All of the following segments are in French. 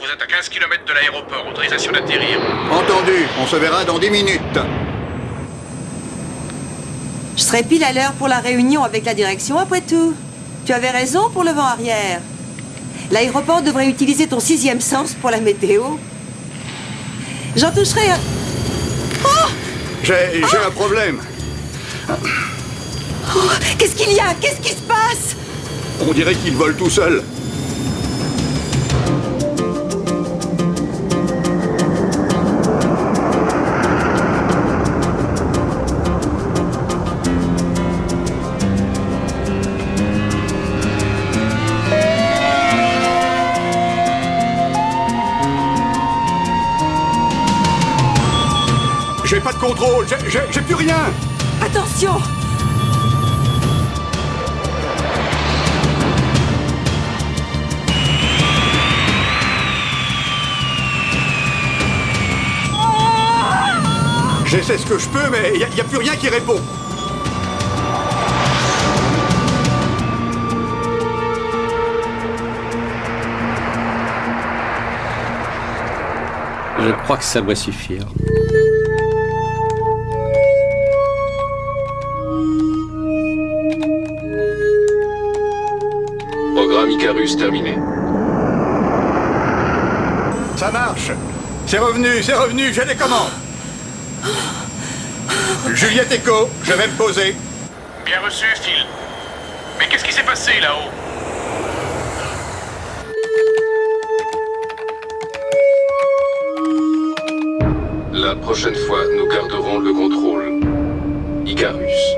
vous êtes à 15 km de l'aéroport. Autorisation d'atterrir. Entendu, on se verra dans 10 minutes. Je serai pile à l'heure pour la réunion avec la direction, après tout. Tu avais raison pour le vent arrière. L'aéroport devrait utiliser ton 6e sens pour la météo. J'en toucherai un... Oh! J'ai un problème. Oh, qu'est-ce qu'il y a? Qu'est-ce qui se passe? On dirait qu'il vole tout seul. J'ai pas de contrôle, j'ai plus rien. Attention! J'essaie ce que je peux, mais il n'y a plus rien qui répond. Je crois que ça doit suffire. Programme Icarus terminé. Ça marche. C'est revenu, j'ai les commandes. Juliette Echo, je vais me poser. Bien reçu, Phil. Mais qu'est-ce qui s'est passé là-haut? La prochaine fois, nous garderons le contrôle. Icarus.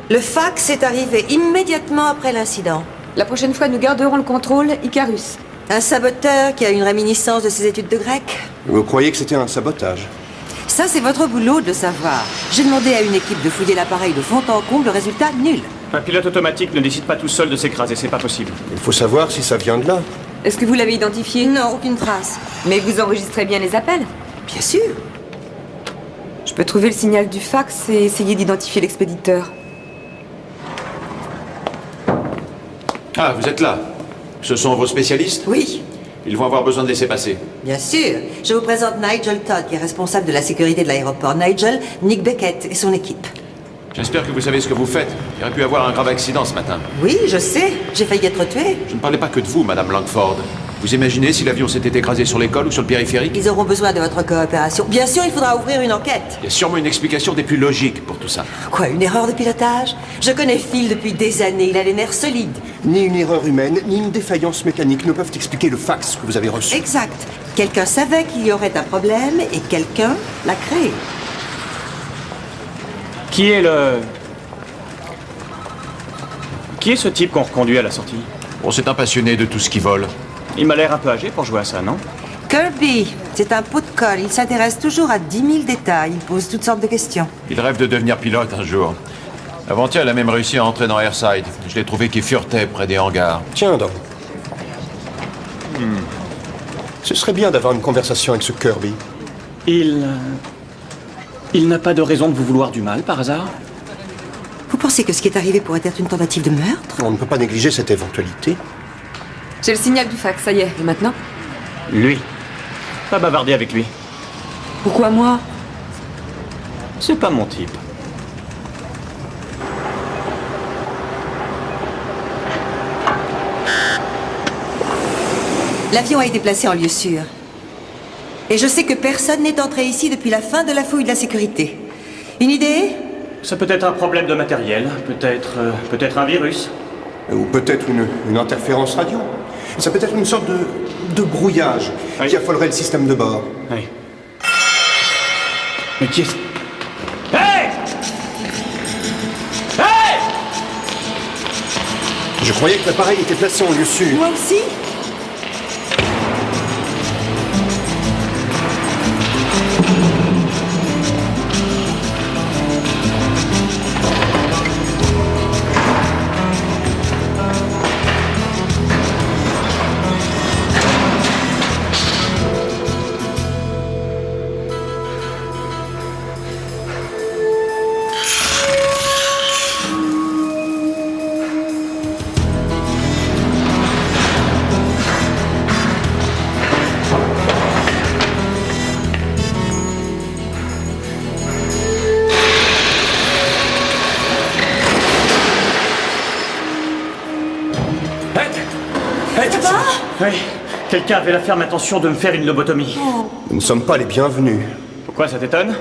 Le fax est arrivé immédiatement après l'incident. La prochaine fois, nous garderons le contrôle, Icarus. Un saboteur qui a une réminiscence de ses études de grec. Vous croyez que c'était un sabotage? Ça, c'est votre boulot de le savoir. J'ai demandé à une équipe de fouiller l'appareil de fond en comble, le résultat, nul. Un pilote automatique ne décide pas tout seul de s'écraser, c'est pas possible. Il faut savoir si ça vient de là. Est-ce que vous l'avez identifié? Non, aucune trace. Mais vous enregistrez bien les appels? Bien sûr. Je peux trouver le signal du fax et essayer d'identifier l'expéditeur. Ah, vous êtes là. Ce sont vos spécialistes? Oui, Ils vont avoir besoin de laisser passer. bien sûr. Je vous présente Nigel Todd, qui est responsable de la sécurité de l'aéroport. Nigel, Nick Beckett et son équipe. J'espère que vous savez ce que vous faites. Il aurait pu y avoir un grave accident ce matin. Oui, je sais. J'ai failli être tué. Je ne parlais pas que de vous, Madame Langford. Vous imaginez si l'avion s'était écrasé sur l'école ou sur le périphérique? Ils auront besoin de votre coopération. Bien sûr, il faudra ouvrir une enquête. Il y a sûrement une explication des plus logiques pour tout ça. Quoi, une erreur de pilotage? Je connais Phil depuis des années. Il a les nerfs solides. Ni une erreur humaine, ni une défaillance mécanique ne peuvent expliquer le fax que vous avez reçu. Exact. Quelqu'un savait qu'il y aurait un problème et quelqu'un l'a créé. Qui est ce type qu'on reconduit à la sortie? Bon, c'est un passionné de tout ce qui vole. Il m'a l'air un peu âgé pour jouer à ça, non? Kirby, c'est un pot de colle. Il s'intéresse toujours à 10 000 détails. Il pose toutes sortes de questions. Il rêve de devenir pilote un jour. Avant-hier, il a même réussi à entrer dans Airside. Je l'ai trouvé qui furetait près des hangars. Tiens donc. Ce serait bien d'avoir une conversation avec ce Kirby. Il n'a pas de raison de vous vouloir du mal, par hasard? Vous pensez que ce qui est arrivé pourrait être une tentative de meurtre? On ne peut pas négliger cette éventualité. J'ai le signal du fax, ça y est. Et maintenant? Lui. Pas bavarder avec lui. Pourquoi moi? C'est pas mon type. L'avion a été placé en lieu sûr. Et je sais que personne n'est entré ici depuis la fin de la fouille de la sécurité. Une idée? Ça peut être un problème de matériel, peut-être un virus. Ou peut-être une interférence radio. Ça peut être une sorte de brouillage qui affolerait le système de bord. Oui. Mais qui est-ce... Hey! Hey! Je croyais que l'appareil était placé en lieu sûr. Moi aussi? Oui, quelqu'un avait la ferme intention de me faire une lobotomie. Nous ne sommes pas les bienvenus. Pourquoi ça t'étonne?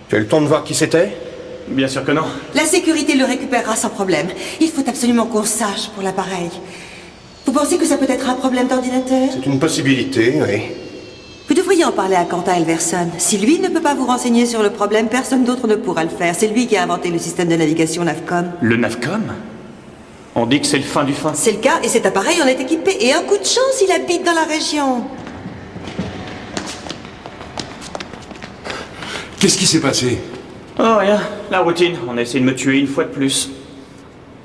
Tu as eu le temps de voir qui c'était? Bien sûr que non. La sécurité le récupérera sans problème. Il faut absolument qu'on sache pour l'appareil. Vous pensez que ça peut être un problème d'ordinateur? C'est une possibilité, oui. Vous devriez en parler à Quentin Elverson. Si lui ne peut pas vous renseigner sur le problème, personne d'autre ne pourra le faire. C'est lui qui a inventé le système de navigation NAVCOM. Le NAVCOM? On dit que c'est le fin du fin. C'est le cas, et cet appareil en est équipé. Et un coup de chance, il habite dans la région. Qu'est-ce qui s'est passé? Oh, rien. La routine. On a essayé de me tuer une fois de plus.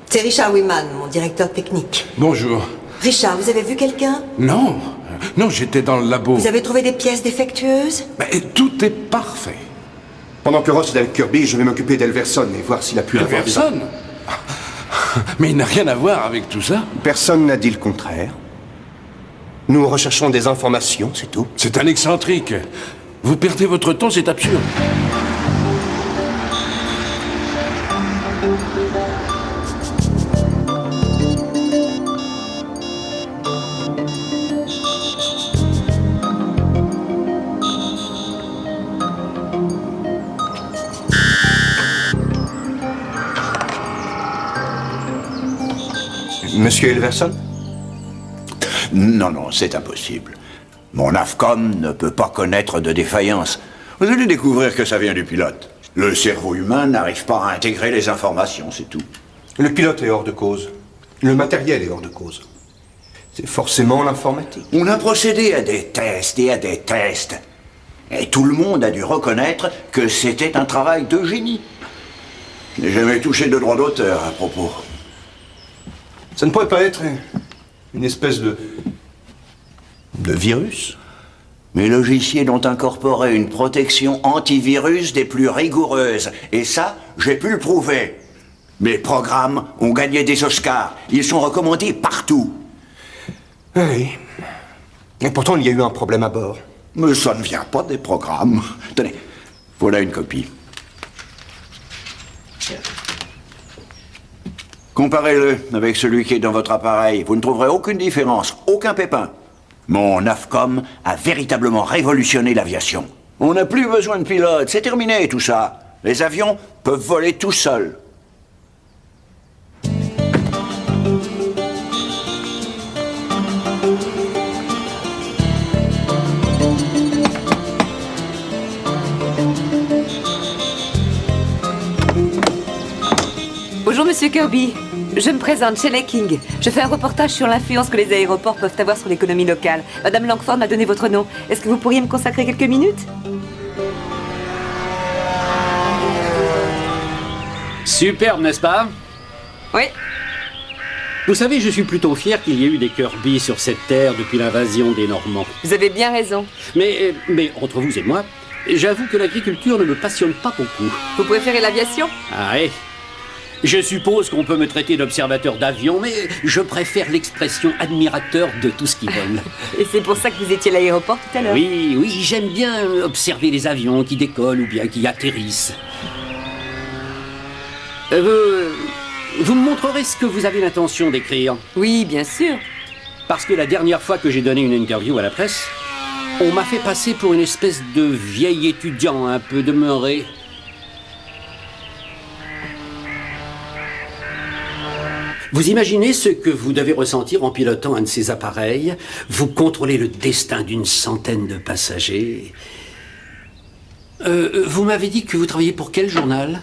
C'est Richard Wiman, mon directeur technique. Bonjour. Richard, vous avez vu quelqu'un? Non, j'étais dans le labo. Vous avez trouvé des pièces défectueuses? Mais tout est parfait. Pendant que Ross est avec Kirby, je vais m'occuper d'Elverson et voir s'il a pu avoir des... Personne. Mais il n'a rien à voir avec tout ça. Personne n'a dit le contraire. Nous recherchons des informations, c'est tout. C'est un excentrique. Vous perdez votre temps, c'est absurde. Monsieur Elverson? Non, c'est impossible. Mon AFCOM ne peut pas connaître de défaillance. Vous allez découvrir que ça vient du pilote. Le cerveau humain n'arrive pas à intégrer les informations, c'est tout. Le pilote est hors de cause. Le matériel est hors de cause. C'est forcément l'informatique. On a procédé à des tests et à des tests. Et tout le monde a dû reconnaître que c'était un travail de génie. Je n'ai jamais touché de droit d'auteur à propos. Ça ne pourrait pas être une espèce de virus? Mes logiciels ont incorporé une protection antivirus des plus rigoureuses. Et ça, j'ai pu le prouver. Mes programmes ont gagné des Oscars. Ils sont recommandés partout. Oui. Et pourtant, il y a eu un problème à bord. Mais ça ne vient pas des programmes. Tenez, voilà une copie. Comparez-le avec celui qui est dans votre appareil. Vous ne trouverez aucune différence, aucun pépin. Mon AFCOM a véritablement révolutionné l'aviation. On n'a plus besoin de pilote, c'est terminé tout ça. Les avions peuvent voler tout seuls. Bonjour Monsieur Kirby, je me présente, Shelley King. Je fais un reportage sur l'influence que les aéroports peuvent avoir sur l'économie locale. Madame Langford m'a donné votre nom. Est-ce que vous pourriez me consacrer quelques minutes? Superbe, n'est-ce pas? Oui. Vous savez, je suis plutôt fier qu'il y ait eu des Kirby sur cette terre depuis l'invasion des Normands. Vous avez bien raison. Mais entre vous et moi, j'avoue que l'agriculture ne me passionne pas beaucoup. Vous préférez l'aviation? Ah ouais. Je suppose qu'on peut me traiter d'observateur d'avion, mais je préfère l'expression admirateur de tout ce qui vole. Et c'est pour ça que vous étiez à l'aéroport tout à l'heure? Oui, j'aime bien observer les avions qui décollent ou bien qui atterrissent. Vous me montrerez ce que vous avez l'intention d'écrire? Oui, bien sûr. Parce que la dernière fois que j'ai donné une interview à la presse, On m'a fait passer pour une espèce de vieil étudiant un peu demeuré. Vous imaginez ce que vous devez ressentir en pilotant un de ces appareils? Vous contrôlez le destin d'une centaine de passagers. Vous m'avez dit que vous travaillez pour quel journal?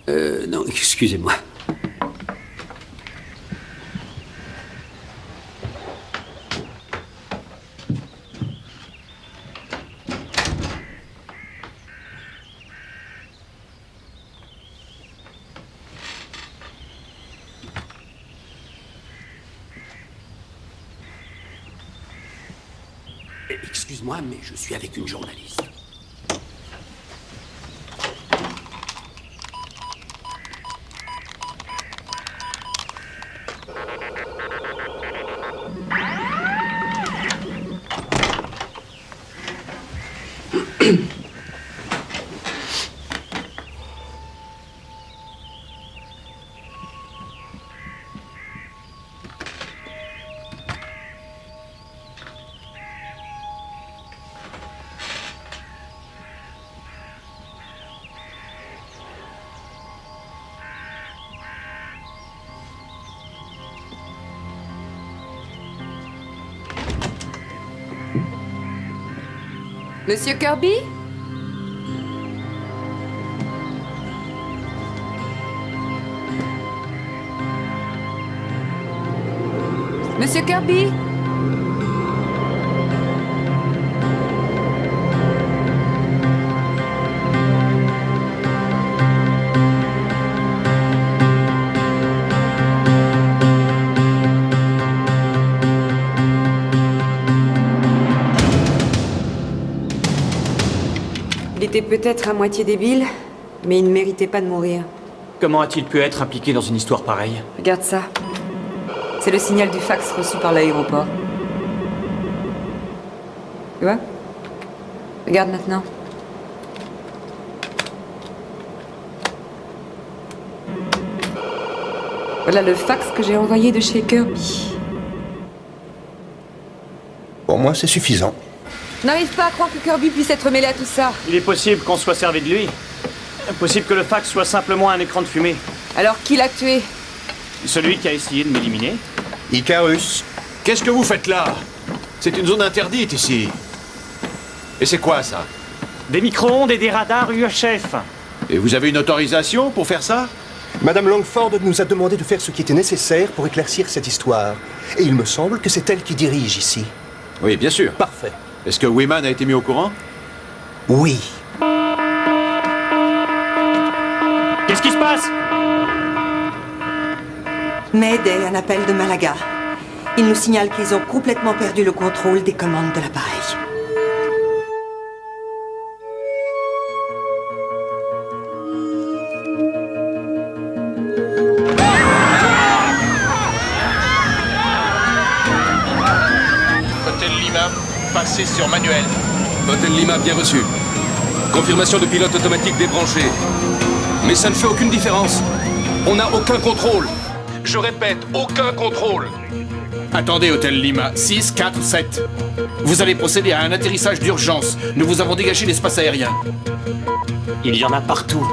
Non, excusez-moi. Excuse-moi, mais je suis avec une journaliste. Monsieur Kirby? Monsieur Kirby? Il était peut-être à moitié débile, mais il ne méritait pas de mourir. Comment a-t-il pu être impliqué dans une histoire pareille? Regarde ça. C'est le signal du fax reçu par l'aéroport. Tu vois? Regarde maintenant. Voilà le fax que j'ai envoyé de chez Kirby. Pour moi, c'est suffisant. Je n'arrive pas à croire que Kirby puisse être mêlé à tout ça. Il est possible qu'on soit servi de lui. Possible que le fax soit simplement un écran de fumée. Alors qui l'a tué? Celui qui a essayé de m'éliminer. Icarus. Qu'est-ce que vous faites là? C'est une zone interdite ici. Et c'est quoi ça? Des micro-ondes et des radars UHF. Et vous avez une autorisation pour faire ça? Madame Langford nous a demandé de faire ce qui était nécessaire pour éclaircir cette histoire. Et il me semble que c'est elle qui dirige ici. Oui, bien sûr. Parfait. Est-ce que Wiman a été mis au courant? Oui. Qu'est-ce qui se passe? Mayday, un appel de Malaga. Ils nous signalent qu'ils ont complètement perdu le contrôle des commandes de l'appareil. Hôtel Lima, passez sur manuel. Hôtel Lima, bien reçu. Confirmation de pilote automatique débranché. Mais ça ne fait aucune différence. On n'a aucun contrôle. Je répète, aucun contrôle. Attendez, Hôtel Lima, 6, 4, 7. Vous allez procéder à un atterrissage d'urgence. Nous vous avons dégagé l'espace aérien. Il y en a partout.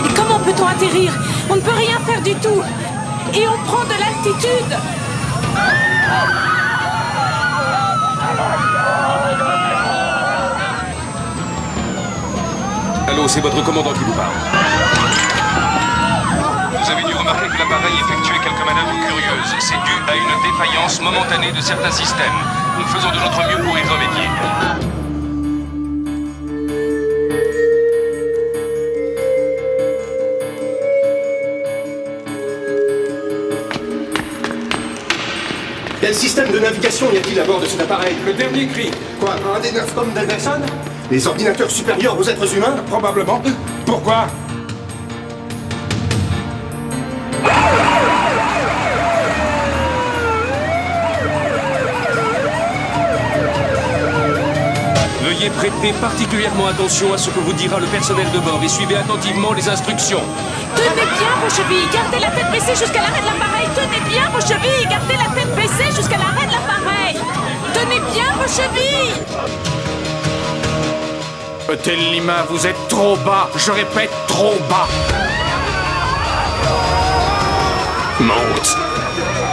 Et comment peut-on atterrir? On ne peut rien faire du tout. Et on prend de l'altitude. Allô, c'est votre commandant qui vous parle. Vous avez dû remarquer que l'appareil effectuait quelques manœuvres curieuses. C'est dû à une défaillance momentanée de certains systèmes. Nous faisons de notre mieux pour y remédier. Quel système de navigation y a-t-il à bord de cet appareil? Le dernier cri. Quoi, un des 9 hommes d'Alderson? Les ordinateurs supérieurs aux êtres humains? Probablement. Pourquoi? Veuillez prêter particulièrement attention à ce que vous dira le personnel de bord et suivez attentivement les instructions. Tenez bien vos chevilles, gardez la tête baissée jusqu'à l'arrêt de l'appareil. Tenez bien vos chevilles, gardez la tête baissée jusqu'à l'arrêt de l'appareil. Tenez bien vos chevilles. Hôtel Lima, vous êtes trop bas. Je répète, trop bas. Monte.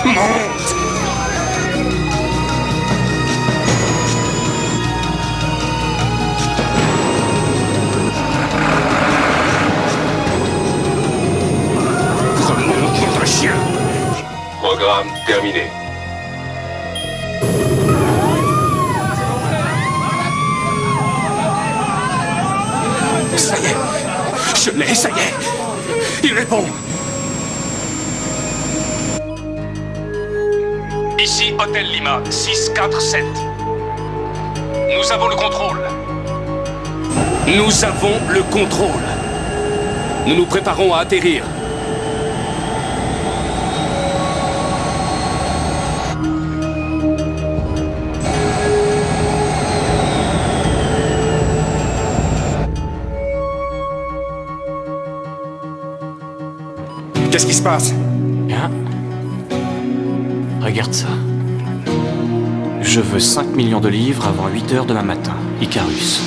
Monte. Remonte, votre chien. Programme terminé. Ça y est. Je l'ai, ça y est. Il répond. Ici Hôtel Lima, 647. Nous avons le contrôle. Nous avons le contrôle. Nous nous préparons à atterrir. Qu'est-ce qui se passe? Hein? Regarde ça. Je veux 5 millions de livres avant 8 heures demain matin. Icarus.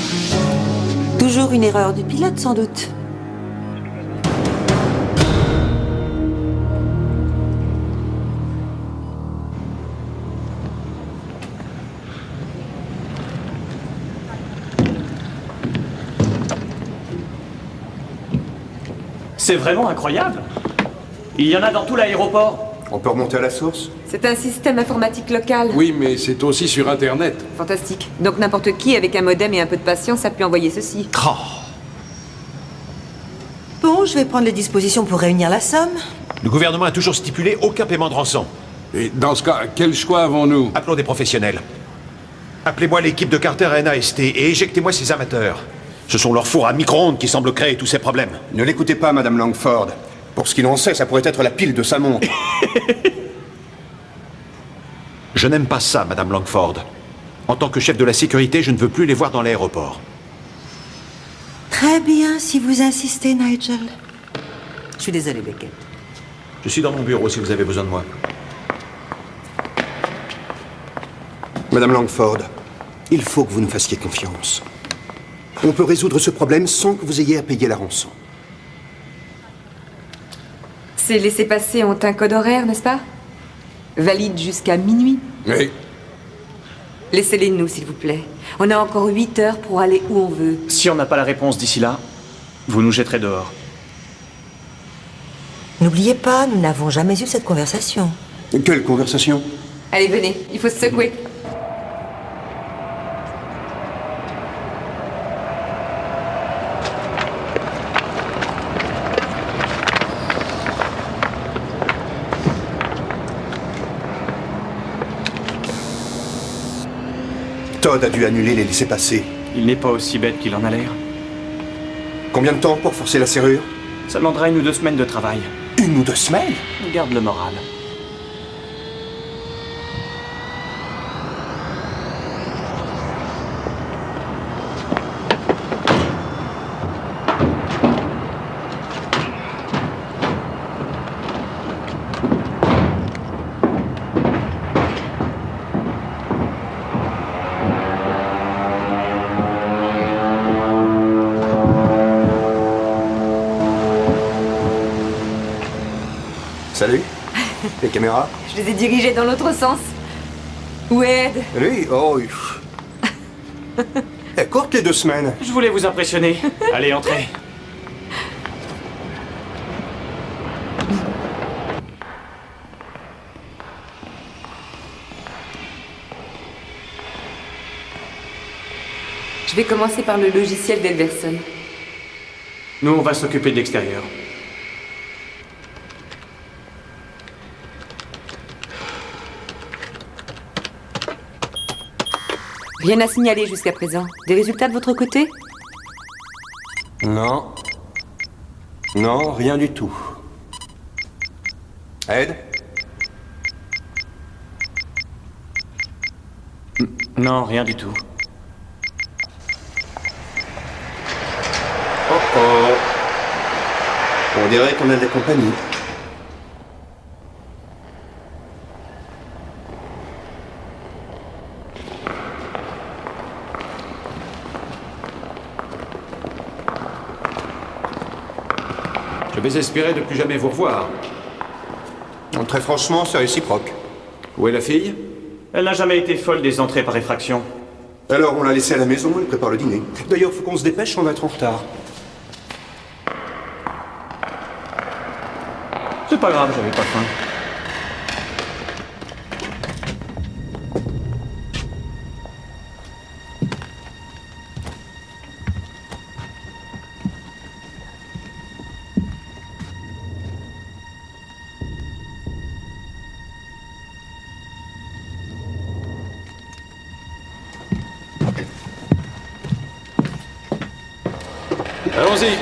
Toujours une erreur du pilote, sans doute. C'est vraiment incroyable. Il y en a dans tout l'aéroport. On peut remonter à la source? C'est un système informatique local. Oui, mais c'est aussi sur Internet. Fantastique. Donc n'importe qui, avec un modem et un peu de patience, a pu envoyer ceci. Oh. Bon, je vais prendre les dispositions pour réunir la somme. Le gouvernement a toujours stipulé aucun paiement de rançon. Et dans ce cas, quel choix avons-nous? Appelons des professionnels. Appelez-moi l'équipe de Carter à NAST et éjectez-moi ces amateurs. Ce sont leurs fours à micro-ondes qui semblent créer tous ces problèmes. Ne l'écoutez pas, Madame Langford. Pour ce qu'il en sait, ça pourrait être la pile de sa montre. Je n'aime pas ça, Madame Langford. En tant que chef de la sécurité, je ne veux plus les voir dans l'aéroport. Très bien, si vous insistez, Nigel. Je suis désolée, Beckett. Je suis dans mon bureau si vous avez besoin de moi. Madame Langford, il faut que vous nous fassiez confiance. On peut résoudre ce problème sans que vous ayez à payer la rançon. Ces laissez-passer ont un code horaire, n'est-ce pas? Valide jusqu'à minuit. Oui. Laissez-les nous, s'il vous plaît. On a encore 8 heures pour aller où on veut. Si on n'a pas la réponse d'ici là, vous nous jetterez dehors. N'oubliez pas, nous n'avons jamais eu cette conversation. Quelle conversation? Allez, venez, il faut se secouer. Todd a dû annuler les laissez-passer. Il n'est pas aussi bête qu'il en a l'air. Combien de temps pour forcer la serrure? Ça demandera 1 ou 2 semaines de travail. 1 ou 2 semaines? Garde le moral. Salut. Les caméras? Je les ai dirigés dans l'autre sens. Où est Ed? Lui? Oh... courte les 2 semaines. Je voulais vous impressionner. Allez, entrez. Je vais commencer par le logiciel d'Elverson. Nous, on va s'occuper de l'extérieur. Rien à signaler jusqu'à présent. Des résultats de votre côté? Non. Non, rien du tout. Ed? Non, rien du tout. Oh oh. On dirait qu'on a de la compagnie. Je vais espérer de plus jamais vous revoir. Donc, très franchement, c'est réciproque. Où est la fille? Elle n'a jamais été folle des entrées par effraction. Alors, on l'a laissée à la maison, elle prépare le dîner. D'ailleurs, faut qu'on se dépêche, on va être en retard. C'est pas grave, j'avais pas faim. Allons-y.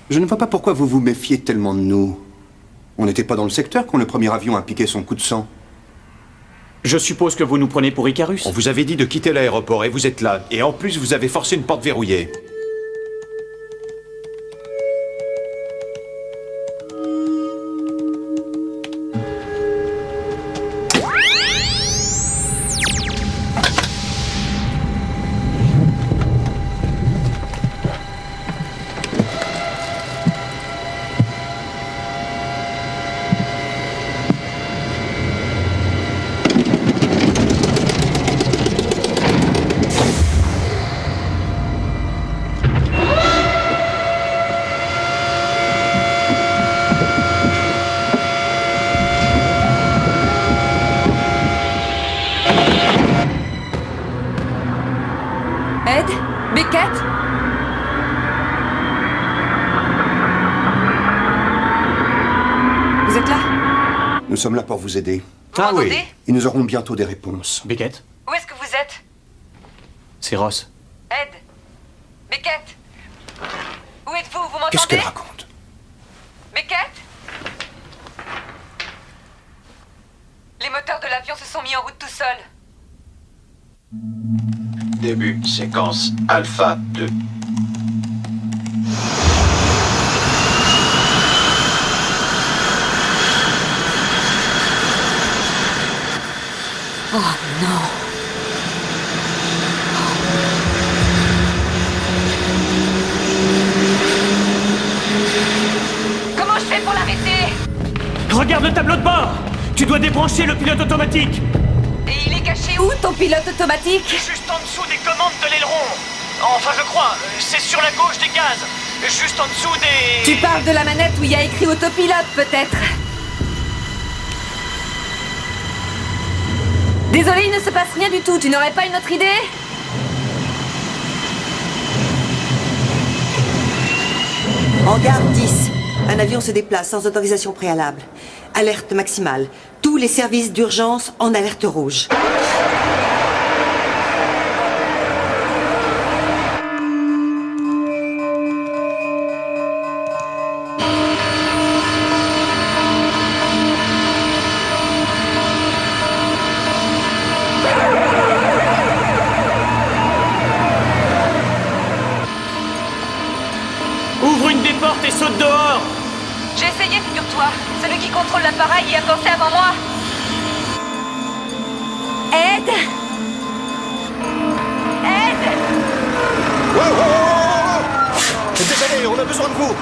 Je ne vois pas pourquoi vous vous méfiez tellement de nous. On n'était pas dans le secteur quand le premier avion a piqué son coup de sang. Je suppose que vous nous prenez pour Icarus. On vous avait dit de quitter l'aéroport et vous êtes là. Et en plus, vous avez forcé une porte verrouillée. Ed? Beckett? Vous êtes là? Nous sommes là pour vous aider. Vous m'entendez? Et nous aurons bientôt des réponses. Beckett? Où est-ce que vous êtes? C'est Ross. Ed? Beckett? Où êtes-vous? Vous m'entendez? Qu'est-ce qu'elle raconte? Beckett? Les moteurs de l'avion se sont mis en route tout seuls. Début séquence Alpha 2. Oh non. Comment je fais pour l'arrêter? Regarde le tableau de bord! Tu dois débrancher le pilote automatique! Et il est caché où, ton pilote automatique? Juste en dessous des commandes de l'aileron. Enfin, je crois. C'est sur la gauche des gaz. Juste en dessous des... Tu parles de la manette où il y a écrit autopilote, peut-être? Désolé, il ne se passe rien du tout. Tu n'aurais pas une autre idée? En garde 10. Un avion se déplace sans autorisation préalable. Alerte maximale. Tous les services d'urgence en alerte rouge. Ouvre une des portes et saute dehors! J'ai essayé, figure-toi. Celui qui contrôle l'appareil y a pensé avant moi. Ed? Ed? Désolé, on a besoin de vous.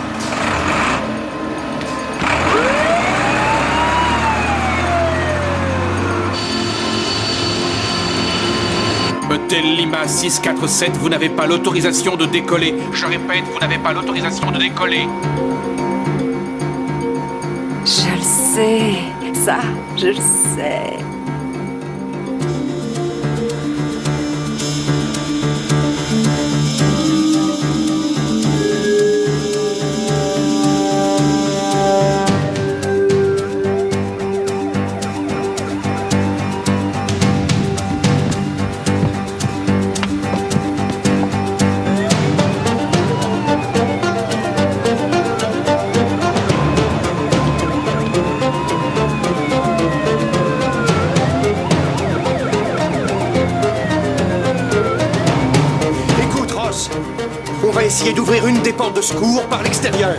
Hôtel Lima 647, vous n'avez pas l'autorisation de décoller. Je répète, vous n'avez pas l'autorisation de décoller. Je le sais. Ça, je le sais. Essayez d'ouvrir une des portes de secours par l'extérieur.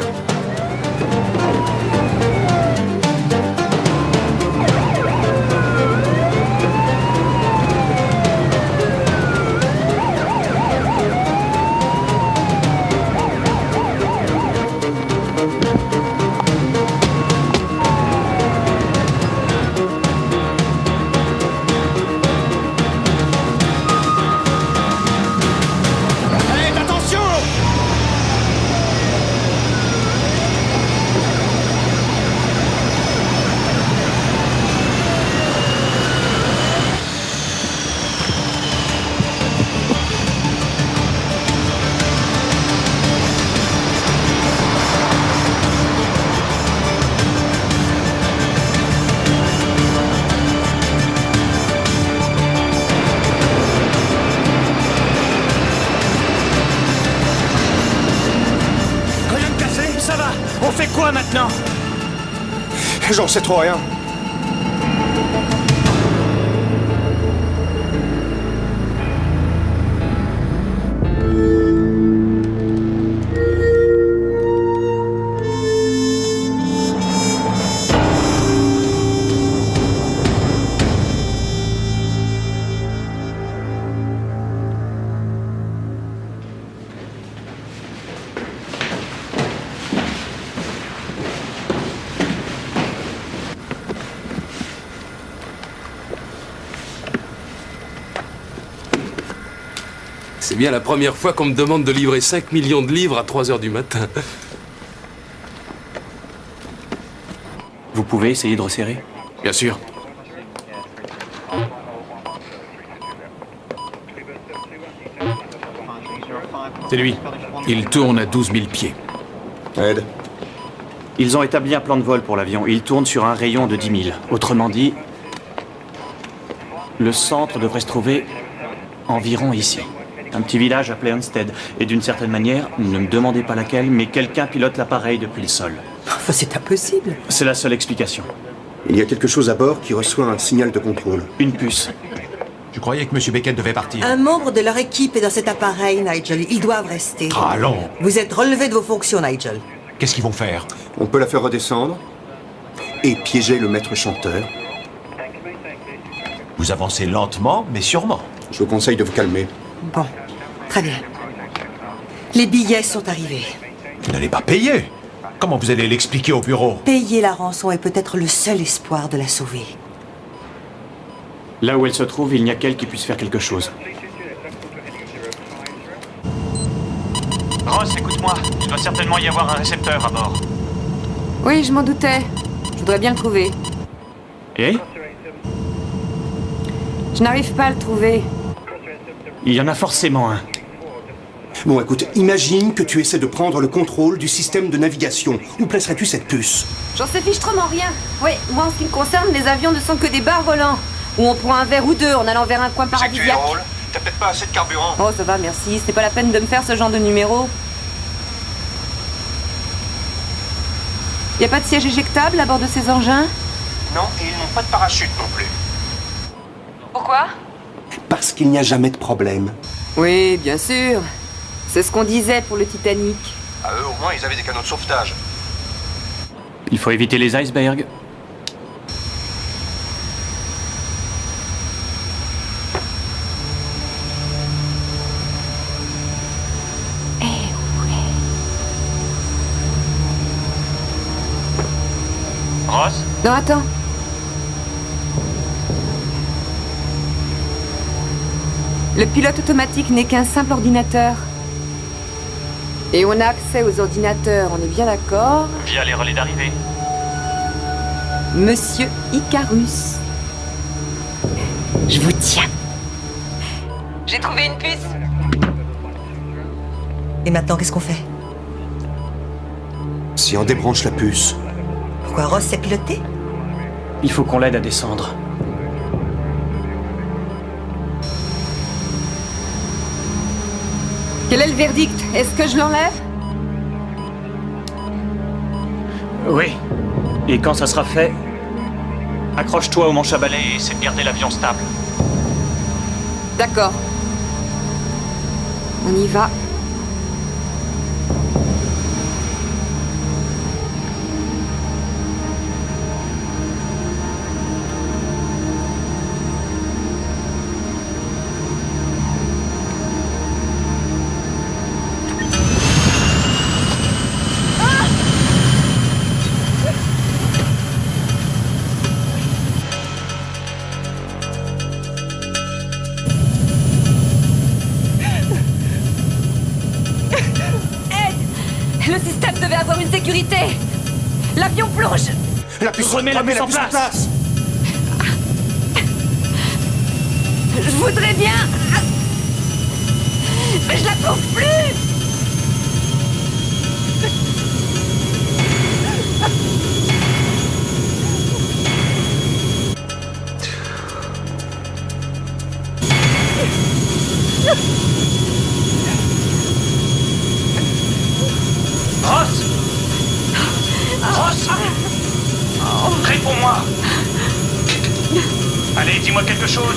maintenant? J'en sais trop rien. C'est bien la première fois qu'on me demande de livrer 5 millions de livres à 3 heures du matin. Vous pouvez essayer de resserrer? Bien sûr. C'est lui. Il tourne à 12 000 pieds. Ed. Ils ont établi un plan de vol pour l'avion. Il tourne sur un rayon de 10 000. Autrement dit, le centre devrait se trouver environ ici. Un petit village appelé Onstead. Et d'une certaine manière, ne me demandez pas laquelle, mais quelqu'un pilote l'appareil depuis le sol. Enfin, c'est impossible. C'est la seule explication. Il y a quelque chose à bord qui reçoit un signal de contrôle. Une puce. Je croyais que M. Beckett devait partir. Un membre de leur équipe est dans cet appareil, Nigel. Ils doivent rester. Allons. Vous êtes relevé de vos fonctions, Nigel. Qu'est-ce qu'ils vont faire? On peut la faire redescendre et piéger le maître chanteur. Vous avancez lentement, mais sûrement. Je vous conseille de vous calmer. Bon, très bien. Les billets sont arrivés. Vous n'allez pas payer. Comment vous allez l'expliquer au bureau? Payer la rançon est peut-être le seul espoir de la sauver. Là où elle se trouve, il n'y a qu'elle qui puisse faire quelque chose. Ross, écoute-moi. Il doit certainement y avoir un récepteur à bord. Oui, je m'en doutais. Je voudrais bien le trouver. Et? Je n'arrive pas à le trouver. Il y en a forcément un. Bon, écoute, imagine que tu essaies de prendre le contrôle du système de navigation. Où placerais-tu cette puce? J'en sais fichtrement rien. Oui, moi, en ce qui me concerne, les avions ne sont que des bars volants. Où on prend un verre ou deux en allant vers un coin paradisiaque. T'as peut-être pas assez de carburant. Oh, ça va, merci. C'était pas la peine de me faire ce genre de numéro. Y a pas de siège éjectable à bord de ces engins? Non, et ils n'ont pas de parachute non plus. Pourquoi? Parce qu'il n'y a jamais de problème. Oui, bien sûr. C'est ce qu'on disait pour le Titanic. À eux, au moins, ils avaient des canons de sauvetage. Il faut éviter les icebergs. Ross? Non, attends. Le pilote automatique n'est qu'un simple ordinateur. Et on a accès aux ordinateurs, on est bien d'accord? Via les relais d'arrivée. Monsieur Icarus. Je vous tiens. J'ai trouvé une puce. Et maintenant, qu'est-ce qu'on fait? Si on débranche la puce. Pourquoi Ross s'est piloté? Il faut qu'on l'aide à descendre. Quel est le verdict? Est-ce que je l'enlève? Oui. Et quand ça sera fait, accroche-toi au manche à balai Et c'est de garder l'avion stable. D'accord. On y va. l'avion plonge. La puce, Remets la puce en place. Je voudrais bien... Mais je la trouve plus. Ross! Ross! Réponds-moi! Allez, dis-moi quelque chose!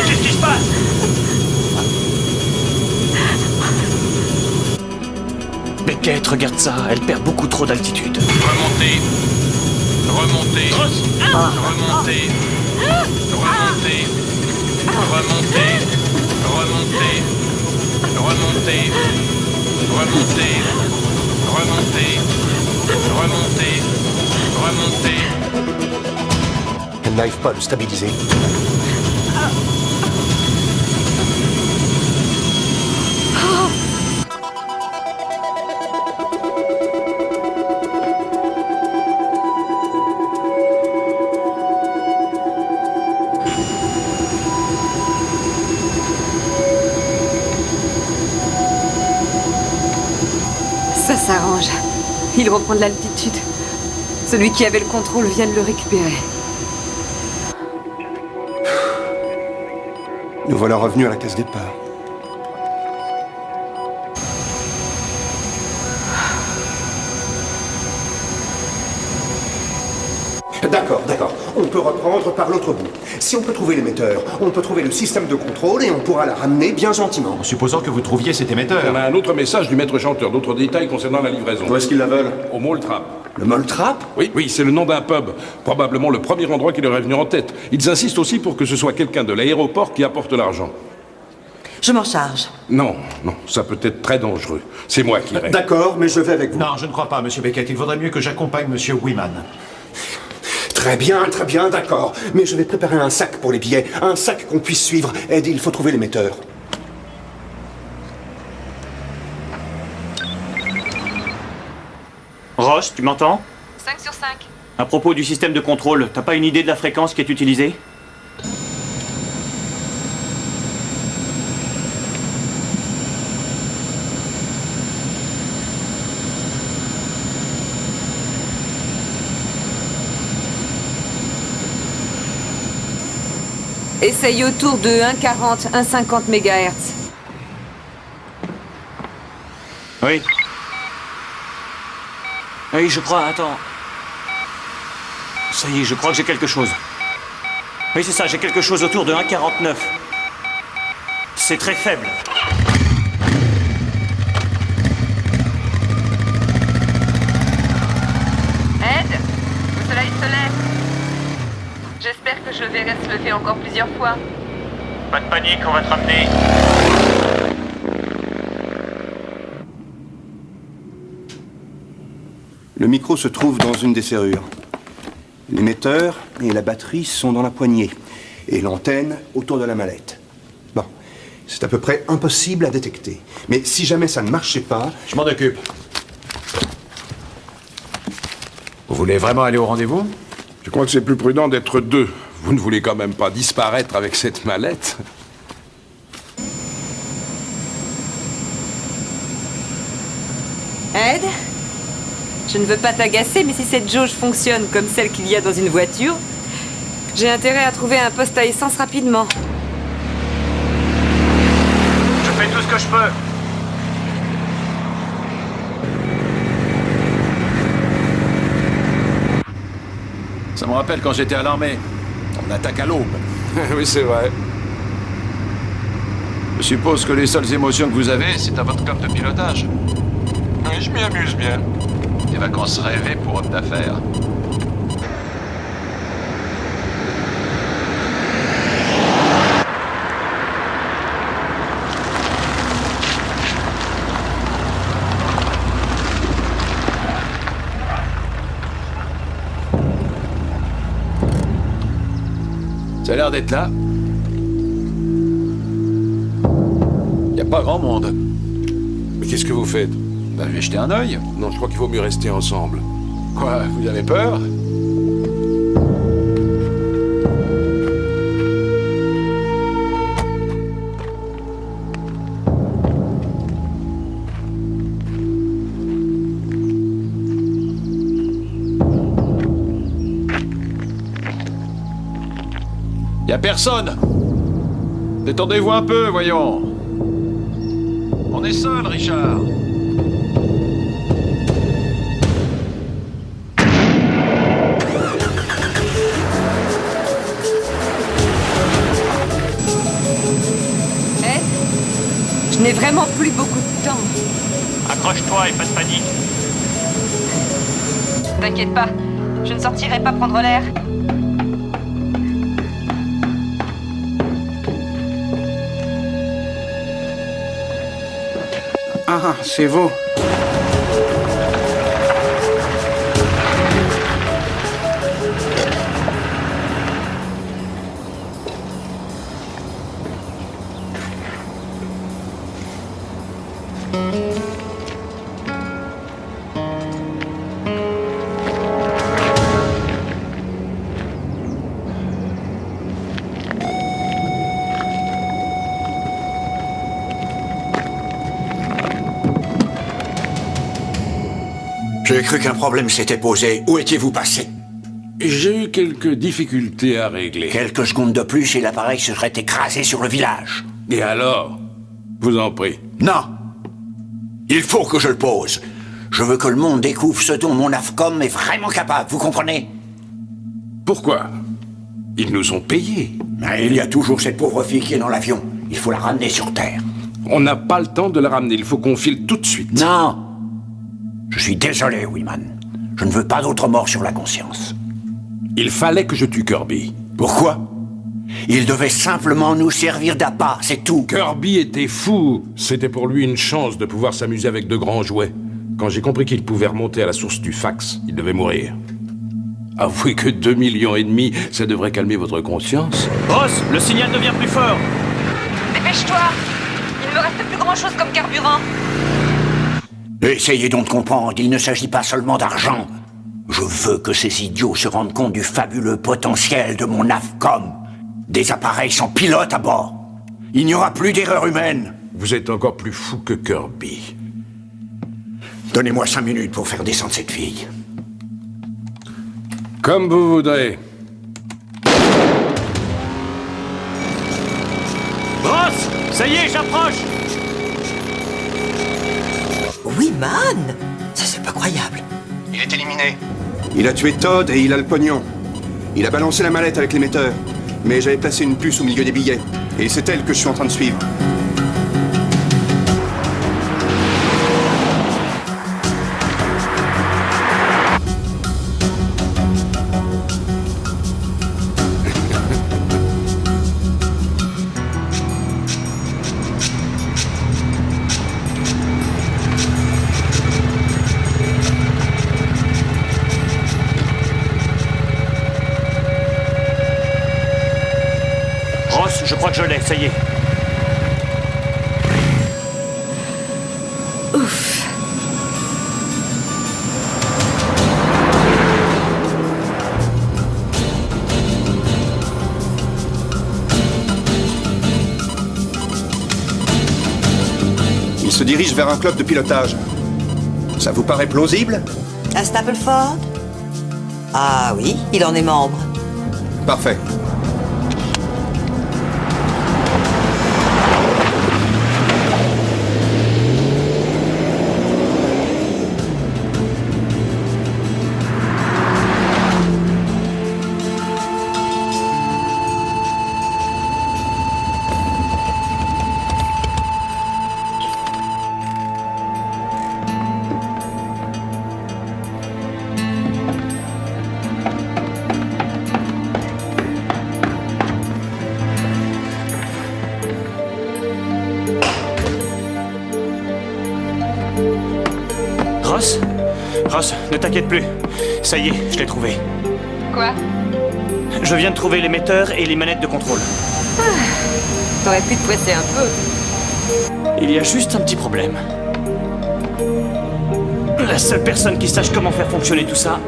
Qu'est-ce qui se passe? Beckett, regarde ça, elle perd beaucoup trop d'altitude. Remontez. Remontez. Remontez. Remontez. Remontez. Remontez. Remontez. Remontez. Remontez. Remontez. Remontez. Elle n'arrive pas à le stabiliser. Ça s'arrange. Il reprend de l'altitude. Celui qui avait le contrôle vient de le récupérer. Nous voilà revenus à la case départ. D'accord. On peut reprendre par l'autre bout. Si on peut trouver l'émetteur, on peut trouver le système de contrôle et on pourra la ramener bien gentiment. En supposant que vous trouviez cet émetteur. On a un autre message du maître chanteur, d'autres détails concernant la livraison. Où est-ce qu'ils la veulent? Au Mole Trap. Le Mole Trap? Oui, c'est le nom d'un pub. Probablement le premier endroit qui leur est venu en tête. Ils insistent aussi pour que ce soit quelqu'un de l'aéroport qui apporte l'argent. Je m'en charge. Non, ça peut être très dangereux. C'est moi qui règle. D'accord, mais je vais avec vous. Non, je ne crois pas, monsieur Beckett. Il vaudrait mieux que j'accompagne monsieur Wiman. Très bien, d'accord. Mais je vais préparer un sac pour les billets. Un sac qu'on puisse suivre. Ed, il faut trouver l'émetteur. Ross, tu m'entends? 5 sur 5. À propos du système de contrôle, t'as pas une idée de la fréquence qui est utilisée? Essaye autour de 1,40, 1,50 MHz. Oui. Oui, je crois, attends. Ça y est, je crois que j'ai quelque chose. Oui, c'est ça, j'ai quelque chose autour de 1,49. C'est très faible. Ed, le soleil se lève. J'espère que je le verrai se lever encore plusieurs fois. Pas de panique, on va te ramener. Le micro se trouve dans une des serrures. L'émetteur et la batterie sont dans la poignée. Et l'antenne autour de la mallette. Bon, c'est à peu près impossible à détecter. Mais si jamais ça ne marchait pas... Je m'en occupe. Vous voulez vraiment aller au rendez-vous? Je crois que c'est plus prudent d'être deux. Vous ne voulez quand même pas disparaître avec cette mallette? Ed, je ne veux pas t'agacer, mais si cette jauge fonctionne comme celle qu'il y a dans une voiture, j'ai intérêt à trouver un poste à essence rapidement. Je fais tout ce que je peux. Ça me rappelle quand j'étais à l'armée. On attaque à l'aube. Oui, c'est vrai. Je suppose que les seules émotions que vous avez, c'est à votre club de pilotage. Oui, je m'y amuse bien. Des vacances rêvées pour homme d'affaires. Ça a l'air d'être là. Il n'y a pas grand monde. Mais qu'est-ce que vous faites? Bah, je vais jeter un œil. Non, je crois qu'il vaut mieux rester ensemble. Quoi, vous avez peur? Y a personne. Détendez-vous un peu, voyons. On est seul, Richard. Je n'ai vraiment plus beaucoup de temps. Accroche-toi et pas de panique. T'inquiète pas, je ne sortirai pas prendre l'air. Ah, c'est vous. J'ai cru qu'un problème s'était posé. Où étiez-vous passé? J'ai eu quelques difficultés à régler. Quelques secondes de plus et l'appareil se serait écrasé sur le village. Et alors? Vous en prie. Non. Il faut que je le pose. Je veux que le monde découvre ce dont mon AFCOM est vraiment capable, vous comprenez? Pourquoi? Ils nous ont payés. Mais il y a toujours cette pauvre fille qui est dans l'avion. Il faut la ramener sur Terre. On n'a pas le temps de la ramener, il faut qu'on file tout de suite. Non. Je suis désolé, Wiman. Je ne veux pas d'autres morts sur la conscience. Il fallait que je tue Kirby. Pourquoi? Il devait simplement nous servir d'appât, c'est tout. Kirby était fou. C'était pour lui une chance de pouvoir s'amuser avec de grands jouets. Quand j'ai compris qu'il pouvait remonter à la source du fax, il devait mourir. Avouez que 2,5 millions, ça devrait calmer votre conscience. Ross, le signal devient plus fort. Dépêche-toi. Il ne me reste plus grand-chose comme carburant. Essayez donc de comprendre, il ne s'agit pas seulement d'argent. Je veux que ces idiots se rendent compte du fabuleux potentiel de mon AFCOM. Des appareils sans pilote à bord. Il n'y aura plus d'erreur humaine. Vous êtes encore plus fou que Kirby. Donnez-moi 5 minutes pour faire descendre cette fille. Comme vous voudrez. Ross, ça y est, j'approche. Oui, man! Ça, c'est pas croyable. Il est éliminé. Il a tué Todd et il a le pognon. Il a balancé la mallette avec l'émetteur. Mais j'avais placé une puce au milieu des billets. Et c'est elle que je suis en train de suivre. Je crois que je l'ai, ça y est. Ouf. Il se dirige vers un club de pilotage. Ça vous paraît plausible? À Stapleford? Ah oui, il en est membre. Parfait. Ross, ne t'inquiète plus. Ça y est, je l'ai trouvé. Quoi? Je viens de trouver l'émetteur et les manettes de contrôle. T'aurais pu te presser un peu. Il y a juste un petit problème. La seule personne qui sache comment faire fonctionner tout ça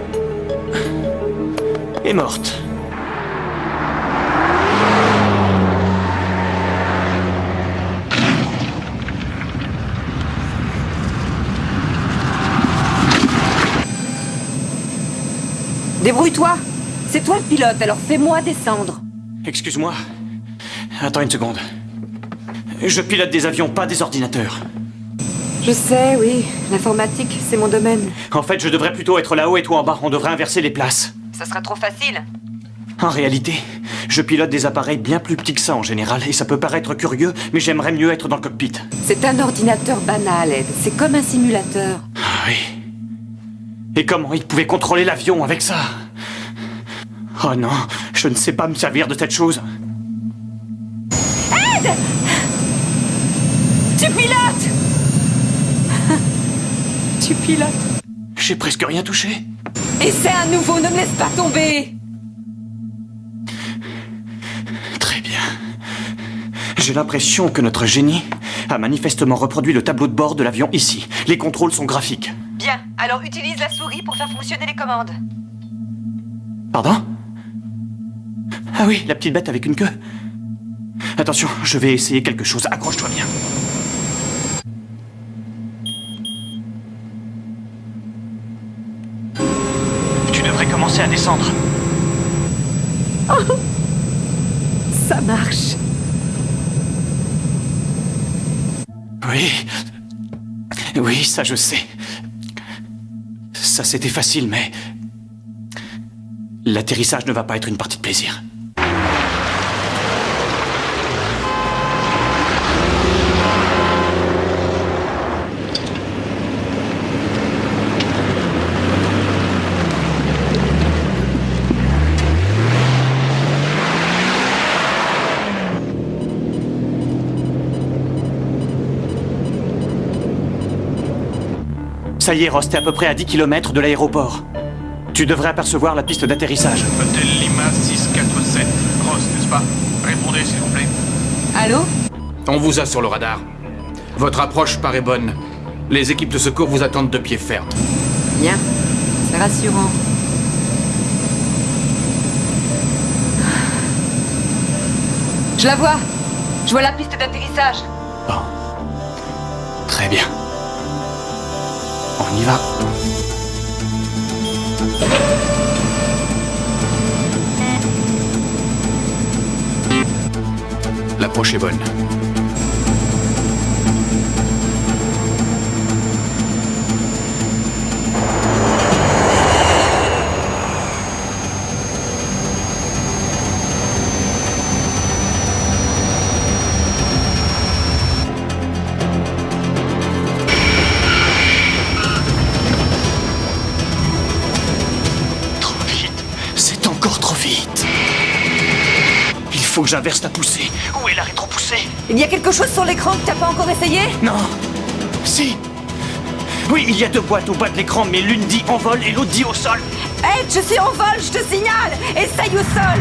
est morte. Débrouille-toi. C'est toi le pilote, alors fais-moi descendre. Excuse-moi. Attends une seconde. Je pilote des avions, pas des ordinateurs. Je sais, oui. L'informatique, c'est mon domaine. En fait, je devrais plutôt être là-haut et toi en bas. On devrait inverser les places. Ça sera trop facile. En réalité, je pilote des appareils bien plus petits que ça en général, et ça peut paraître curieux, mais j'aimerais mieux être dans le cockpit. C'est un ordinateur banal, Ed. C'est comme un simulateur. Ah oui. Et comment il pouvait contrôler l'avion avec ça? Oh non, je ne sais pas me servir de cette chose. Ed! Tu pilotes! Tu pilotes. J'ai presque rien touché. Essaie à nouveau, ne me laisse pas tomber! Très bien. J'ai l'impression que notre génie a manifestement reproduit le tableau de bord de l'avion ici. Les contrôles sont graphiques. Bien, alors utilise la souris pour faire fonctionner les commandes. Pardon? Ah oui, la petite bête avec une queue. Attention, je vais essayer quelque chose. Accroche-toi bien. Tu devrais commencer à descendre. Oh, ça marche. Oui. Oui, ça je sais. Ça c'était facile, mais... l'atterrissage ne va pas être une partie de plaisir. Ça y est, Ross, t'es à peu près à 10 km de l'aéroport. Tu devrais apercevoir la piste d'atterrissage. Hôtel Lima 647. Ross, n'est-ce pas? Répondez, s'il vous plaît. Allô? On vous a sur le radar. Votre approche paraît bonne. Les équipes de secours vous attendent de pied ferme. Bien. C'est rassurant. Je la vois. Je vois la piste d'atterrissage. Bon. Très bien. On y va. L'approche est bonne. Faut que j'inverse la poussée. Où est la rétropoussée? Il y a quelque chose sur l'écran que t'as pas encore essayé? Non. Si. Oui, il y a deux boîtes au bas de l'écran, mais l'une dit en vol et l'autre dit au sol. Hey, je suis en vol, je te signale! Essaye au sol!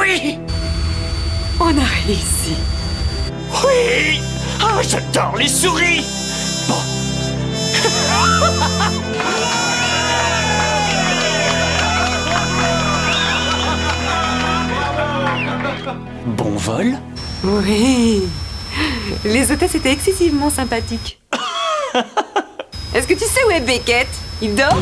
Oui! On a réussi. Oui! Ah, j'adore les souris! Bon. Bon vol? Oui. Les hôtesses étaient excessivement sympathiques. Est-ce que tu sais où est Beckett? Il dort?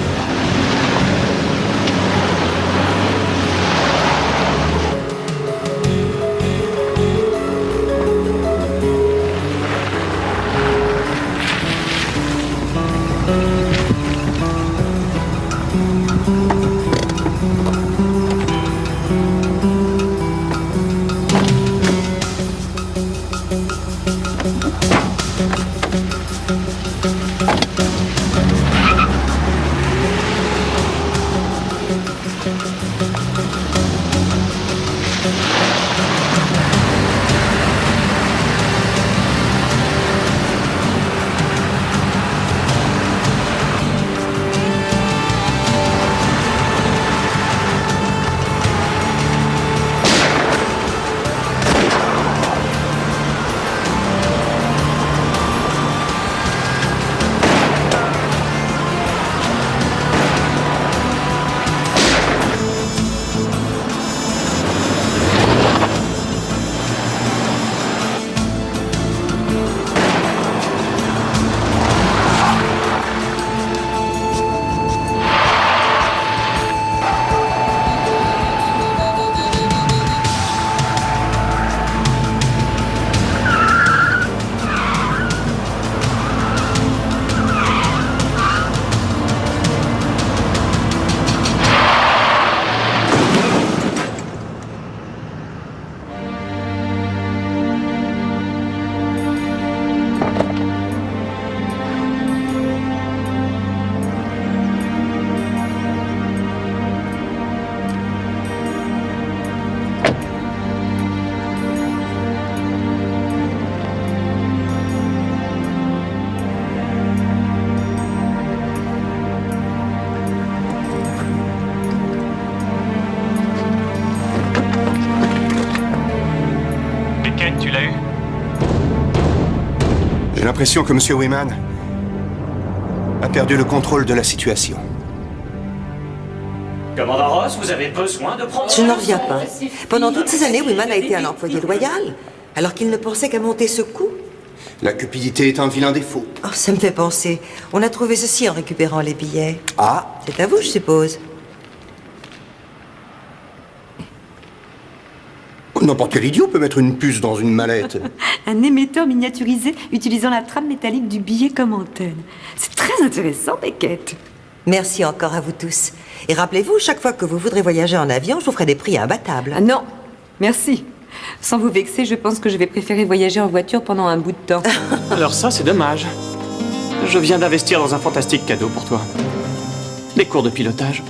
J'ai l'impression que M. Weyman a perdu le contrôle de la situation. Commandant Ross, vous avez besoin de prendre... Je n'en reviens pas. Pendant toutes ces années, Weyman a été un employé loyal, alors qu'il ne pensait qu'à monter ce coup. La cupidité est un vilain défaut. Oh, ça me fait penser. On a trouvé ceci en récupérant les billets. Ah. C'est à vous, je suppose. N'importe quel idiot peut mettre une puce dans une mallette. Un émetteur miniaturisé utilisant la trame métallique du billet comme antenne. C'est très intéressant, Beckett. Merci encore à vous tous. Et rappelez-vous, chaque fois que vous voudrez voyager en avion, je vous ferai des prix imbattables. Ah non, merci. Sans vous vexer, je pense que je vais préférer voyager en voiture pendant un bout de temps. Alors ça, c'est dommage. Je viens d'investir dans un fantastique cadeau pour toi. Des cours de pilotage.